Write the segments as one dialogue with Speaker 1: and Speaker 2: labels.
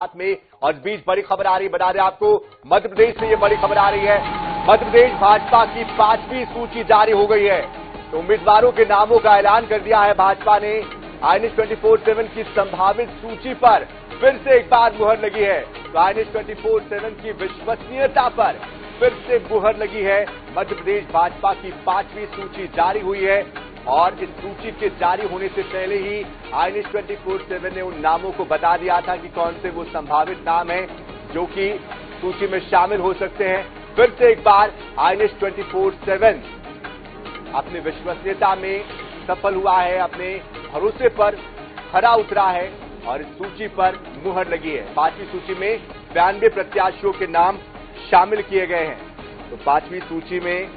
Speaker 1: साथ में और इस बीच बड़ी खबर आ रही है, बता दें आपको मध्य प्रदेश से ये बड़ी खबर आ रही है। मध्य प्रदेश भाजपा की 5वीं सूची जारी हो गई है। तो उम्मीदवारों के नामों का ऐलान कर दिया है भाजपा ने। INS 24/7 की संभावित सूची पर फिर से एक बार मुहर लगी है। तो INS 24/7 की विश्वसनीयता पर फिर से मुहर लगी है। मध्य प्रदेश भाजपा की 5वीं सूची जारी हुई है और इस सूची के जारी होने से पहले ही INS 24/7 ने उन नामों को बता दिया था कि कौन से वो संभावित नाम हैं जो कि सूची में शामिल हो सकते हैं। फिर से एक बार INS 24/7 अपनी विश्वसनीयता में सफल हुआ है, अपने भरोसे पर खरा उतरा है और इस सूची पर मुहर लगी है। 5वीं सूची में 92 प्रत्याशियों के नाम शामिल किए गए हैं। तो 5वीं सूची में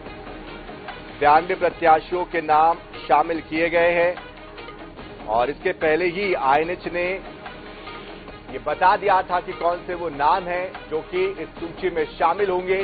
Speaker 1: 92 प्रत्याशियों के नाम शामिल किए गए हैं और इसके पहले ही INH ने ये बता दिया था कि कौन से वो नाम हैं जो कि इस सूची में शामिल होंगे।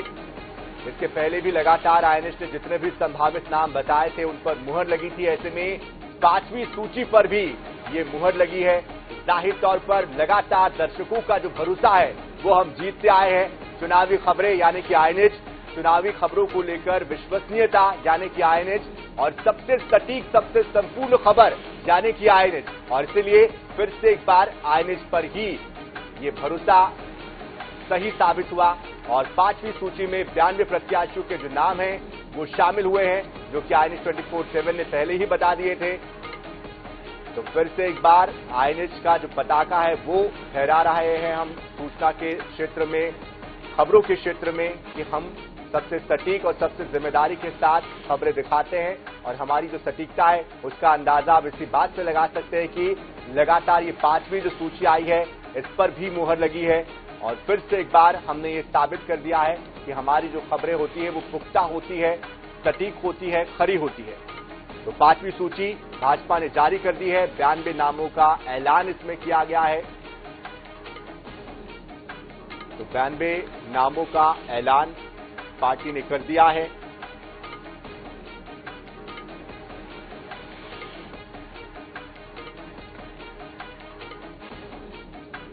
Speaker 1: इसके पहले भी लगातार INH ने जितने भी संभावित नाम बताए थे उन पर मुहर लगी थी। ऐसे में 5वीं सूची पर भी ये मुहर लगी है। जाहिर तौर पर लगातार दर्शकों का जो भरोसा है वो हम जीतते आए हैं। चुनावी खबरें यानी कि INH, चुनावी खबरों को लेकर विश्वसनीयता यानी कि INH और सबसे सटीक, सबसे संपूर्ण खबर यानी कि INH। और इसलिए फिर से एक बार INH पर ही ये भरोसा सही साबित हुआ और 5वीं सूची में 92 प्रत्याशियों के जो नाम हैं वो शामिल हुए हैं जो कि INS 24/7 ने पहले ही बता दिए थे। तो फिर से एक बार INH का जो पताका है वो फहरा रहे हैं हम सूचना के क्षेत्र में, खबरों के क्षेत्र में कि हम सबसे सटीक और सबसे जिम्मेदारी के साथ खबरें दिखाते हैं और हमारी जो सटीकता है उसका अंदाजा आप इसी बात से लगा सकते हैं कि लगातार ये 5वीं जो सूची आई है इस पर भी मुहर लगी है और फिर से एक बार हमने ये साबित कर दिया है कि हमारी जो खबरें होती है वो पुख्ता होती है, सटीक होती है, खरी होती है। तो 5वीं सूची भाजपा ने जारी कर दी है। 92 नामों का ऐलान इसमें किया गया है। तो 92 नामों का ऐलान पार्टी ने कर दिया है।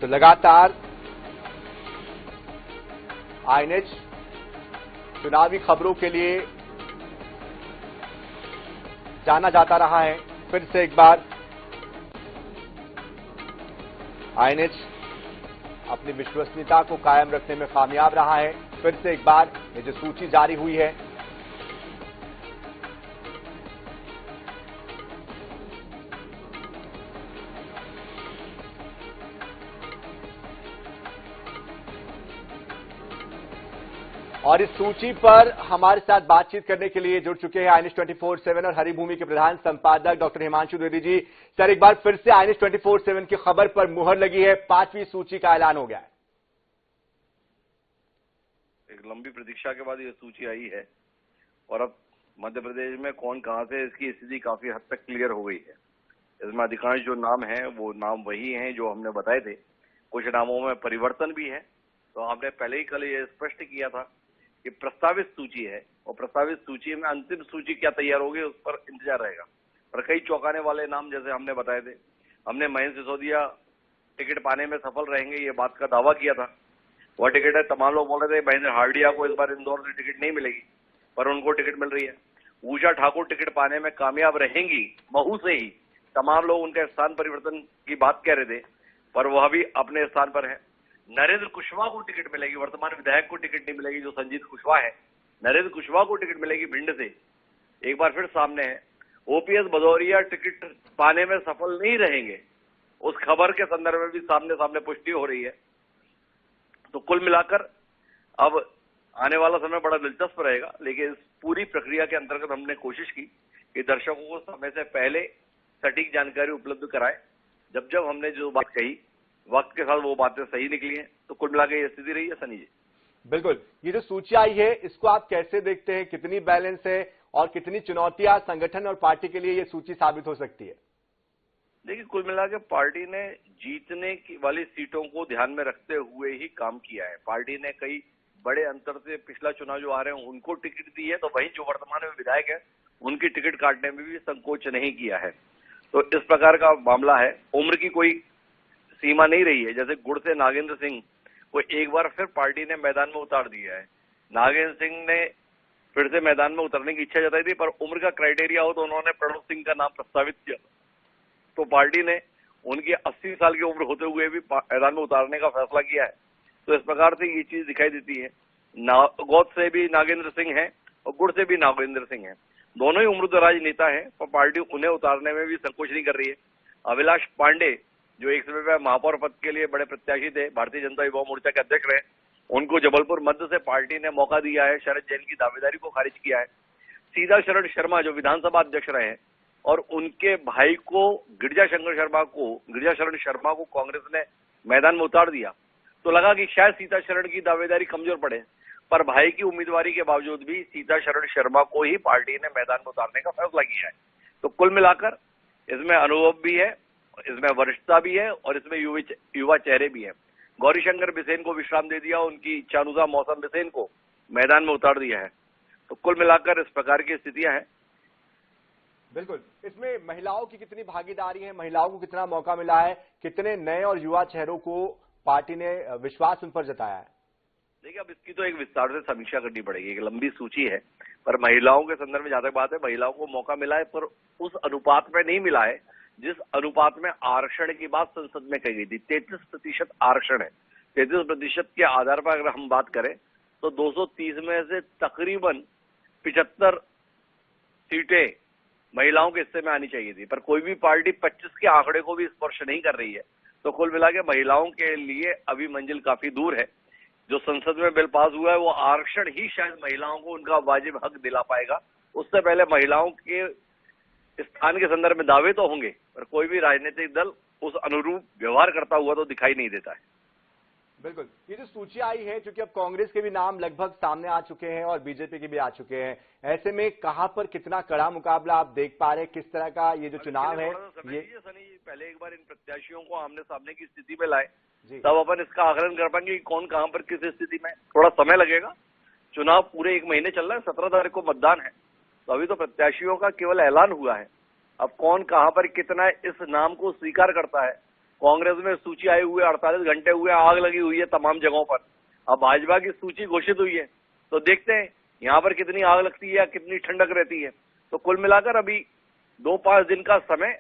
Speaker 1: तो लगातार INH चुनावी खबरों के लिए जाना जाता रहा है। फिर से एक बार INH अपनी विश्वसनीयता को कायम रखने में कामयाब रहा है। फिर से एक बार ये जो सूची जारी हुई है और इस सूची पर हमारे साथ बातचीत करने के लिए जुड़ चुके हैं INS 24/7 और हरिभूमि के प्रधान संपादक डॉक्टर हिमांशु द्विवेदी जी। सर, एक बार फिर से INS 24/7 की खबर पर मुहर लगी है, 5वीं सूची का ऐलान हो गया है।
Speaker 2: एक लंबी प्रतीक्षा के बाद ये सूची आई है और अब मध्य प्रदेश में कौन कहां से, इसकी स्थिति काफी हद तक क्लियर हो गई है। इसमें अधिकांश जो नाम हैं वो नाम वही हैं जो हमने बताए थे। कुछ नामों में परिवर्तन भी है। तो हमने पहले ही कल ये स्पष्ट किया था कि प्रस्तावित सूची है और प्रस्तावित सूची में अंतिम सूची क्या तैयार होगी उस पर इंतजार रहेगा। पर कई चौंकाने वाले नाम जैसे हमने बताए थे, हमने महेंद्र सिसोदिया टिकट पाने में सफल रहेंगे ये बात का दावा किया था। वह टिकट है, तमाम लोग बोल रहे थे महेंद्र हार्डिया को इस बार इंदौर से टिकट नहीं मिलेगी, पर उनको टिकट मिल रही है। ऊषा ठाकुर टिकट पाने में कामयाब रहेंगी, महू से ही तमाम लोग उनके स्थान परिवर्तन की बात कह रहे थे, पर वह भी अपने स्थान पर है। नरेंद्र कुशवाहा को टिकट मिलेगी, वर्तमान विधायक को टिकट नहीं मिलेगी जो संजीत कुशवाहा है। नरेंद्र कुशवाहा को टिकट मिलेगी भिंड से, एक बार फिर सामने है। OPS भदौरिया टिकट पाने में सफल नहीं रहेंगे, उस खबर के संदर्भ में भी सामने सामने पुष्टि हो रही है। तो कुल मिलाकर अब आने वाला समय बड़ा दिलचस्प रहेगा, लेकिन इस पूरी प्रक्रिया के अंतर्गत हमने कोशिश की कि दर्शकों को समय से पहले सटीक जानकारी उपलब्ध कराए। जब जब हमने जो बात कही वक्त के साथ वो बातें सही निकली हैं। तो कुल मिलाकर ये स्थिति रही है सनी जी।
Speaker 1: बिल्कुल, ये जो सूची आई है इसको आप कैसे देखते हैं, कितनी बैलेंस है और कितनी चुनौतियां संगठन और पार्टी के लिए ये सूची साबित हो सकती है?
Speaker 2: देखिए, कुल मिलाकर पार्टी ने जीतने की वाली सीटों को ध्यान में रखते हुए ही काम किया है। पार्टी ने कई बड़े अंतर से पिछला चुनाव जो आ रहे हैं उनको टिकट दी है, तो वहीं जो वर्तमान में विधायक है उनकी टिकट काटने में भी संकोच नहीं किया है। तो इस प्रकार का मामला है। उम्र की कोई सीमा नहीं रही है। जैसे गुड़ से नागेंद्र सिंह को एक बार फिर पार्टी ने मैदान में उतार दिया है। नागेंद्र सिंह ने फिर से मैदान में उतरने की इच्छा जताई थी, पर उम्र का क्राइटेरिया हो तो उन्होंने प्रणव सिंह का नाम प्रस्तावित किया, तो पार्टी ने उनकी 80 साल की उम्र होते हुए भी मैदान में उतारने का फैसला किया है। तो इस प्रकार से ये चीज दिखाई देती है। गौद से भी नागेंद्र सिंह है और गुड़ से भी नागेंद्र सिंह है, दोनों ही उम्रदराज नेता है, पर पार्टी उन्हें उतारने में भी संकोच नहीं कर रही है। अभिलाष पांडे जो एक समय पर महापौर पद के लिए बड़े प्रत्याशी थे, भारतीय जनता युवा मोर्चा के अध्यक्ष रहे, उनको जबलपुर मध्य से पार्टी ने मौका दिया है। शरद जैन की दावेदारी को खारिज किया है। सीता शरण शर्मा जो विधानसभा अध्यक्ष रहे हैं और उनके भाई को गिरिजा शरण शर्मा को कांग्रेस ने मैदान में उतार दिया, तो लगा कि शायद सीता शरण की दावेदारी कमजोर पड़े, पर भाई की उम्मीदवारी के बावजूद भी सीता शरण शर्मा को ही पार्टी ने मैदान में उतारने का फैसला किया है। तो कुल मिलाकर इसमें अनुभव भी है, इसमें वरिष्ठता भी है और इसमें युवा चेहरे भी हैं। गौरीशंकर बिसेन को विश्राम दे दिया, उनकी इच्छानुसार मौसम बिसेन को मैदान में उतार दिया है। तो कुल मिलाकर इस प्रकार की स्थितियां हैं।
Speaker 1: बिल्कुल, इसमें महिलाओं की कितनी भागीदारी है, महिलाओं को कितना मौका मिला है, कितने नए और युवा चेहरों को पार्टी ने विश्वास उन पर जताया है?
Speaker 2: देखिए, अब इसकी तो एक विस्तार से समीक्षा करनी पड़ेगी। एक लंबी सूची है, पर महिलाओं के संदर्भ में जहां तक बात है, महिलाओं को मौका मिला है, पर उस अनुपात में नहीं मिला है जिस अनुपात में आरक्षण की बात संसद में कही गई थी। 33% आरक्षण है। 33% के आधार पर अगर हम बात करें तो 230 में से तकरीबन 75 सीटें महिलाओं के हिस्से में आनी चाहिए थी, पर कोई भी पार्टी 25 के आंकड़े को भी स्पर्श नहीं कर रही है। तो कुल मिला के महिलाओं के लिए अभी मंजिल काफी दूर है। जो संसद में बिल पास हुआ है वो आरक्षण ही शायद महिलाओं को उनका वाजिब हक दिला पाएगा। उससे पहले महिलाओं के स्थान के संदर्भ में दावे तो होंगे, पर कोई भी राजनीतिक दल उस अनुरूप व्यवहार करता हुआ तो दिखाई नहीं देता है।
Speaker 1: बिल्कुल, ये जो सूची आई है, क्योंकि अब कांग्रेस के भी नाम लगभग सामने आ चुके हैं और बीजेपी के भी आ चुके हैं, ऐसे में कहां पर कितना कड़ा मुकाबला आप देख पा रहे हैं? किस तरह का ये जो चुनाव है, ये
Speaker 2: सनी पहले एक बार इन प्रत्याशियों को आमने सामने की स्थिति में लाए, तब अपन इसका आकलन कर पाएंगे कि कौन कहां पर किस स्थिति में। थोड़ा समय लगेगा, चुनाव पूरे 1 महीने चल रहा है, 17 तारीख को मतदान है, तो अभी तो प्रत्याशियों का केवल ऐलान हुआ है। अब कौन कहां पर कितना इस नाम को स्वीकार करता है। कांग्रेस में सूची आए हुए 48 घंटे हुए, आग लगी हुई है तमाम जगहों पर। अब भाजपा की सूची घोषित हुई है, तो देखते हैं यहां पर कितनी आग लगती है या कितनी ठंडक रहती है। तो कुल मिलाकर अभी 2-5 दिन का समय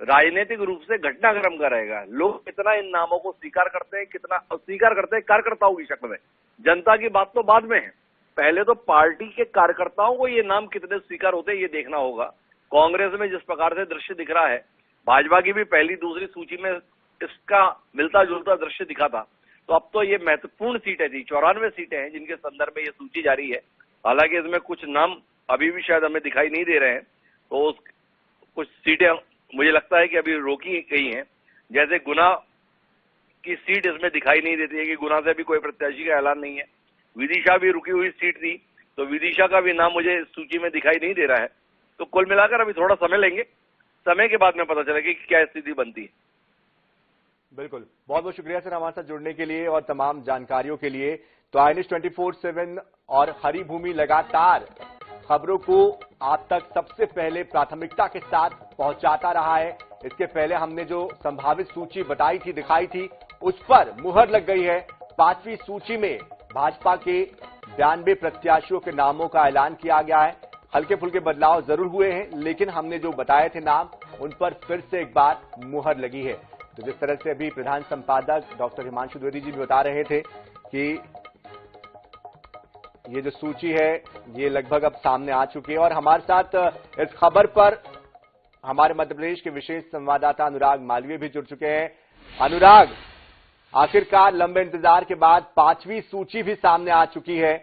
Speaker 2: राजनीतिक रूप से घटनाक्रम का रहेगा। लोग कितना इन नामों को स्वीकार करते हैं, कितना अस्वीकार करते हैं कार्यकर्ताओं की शक्ल में। जनता की बात तो बाद में है, पहले तो पार्टी के कार्यकर्ताओं को ये नाम कितने स्वीकार होते हैं ये देखना होगा। कांग्रेस में जिस प्रकार से दृश्य दिख रहा है, भाजपा की भी पहली दूसरी सूची में इसका मिलता जुलता दृश्य दिखा था। तो अब तो ये महत्वपूर्ण सीटें थी, 94 सीटें हैं जिनके संदर्भ में ये सूची जारी है। हालांकि इसमें कुछ नाम अभी भी शायद हमें दिखाई नहीं दे रहे हैं, तो कुछ सीटें मुझे लगता है कि अभी रोकी गई हैं। जैसे गुना की सीट इसमें दिखाई नहीं देती है कि गुना से भी कोई प्रत्याशी का ऐलान नहीं है। विदिशा भी रुकी हुई सीट थी, तो विदिशा का भी नाम मुझे सूची में दिखाई नहीं दे रहा है। तो कुल मिलाकर अभी थोड़ा समय लेंगे, समय के बाद में पता चलेगा कि क्या स्थिति बनती है।
Speaker 1: बिल्कुल, बहुत बहुत शुक्रिया सर हमारे साथ जुड़ने के लिए और तमाम जानकारियों के लिए। तो INS 24/7 और हरी भूमि लगातार खबरों को आप तक सबसे पहले प्राथमिकता के साथ पहुंचाता रहा है। इसके पहले हमने जो संभावित सूची बताई थी, दिखाई थी, उस पर मुहर लग गई है। 5वीं सूची में भाजपा के 92 प्रत्याशियों के नामों का ऐलान किया गया है। हल्के फुल्के बदलाव जरूर हुए हैं, लेकिन हमने जो बताए थे नाम, उन पर फिर से एक बार मुहर लगी है। तो जिस तरह से अभी प्रधान संपादक डॉक्टर हिमांशु द्विवेदी जी भी बता रहे थे कि ये जो सूची है ये लगभग अब सामने आ चुकी है, और हमारे साथ इस खबर पर हमारे मध्य प्रदेश के विशेष संवाददाता अनुराग मालवीय भी जुड़ चुके हैं। अनुराग, आखिरकार लंबे इंतजार के बाद 5वीं सूची भी सामने आ चुकी है,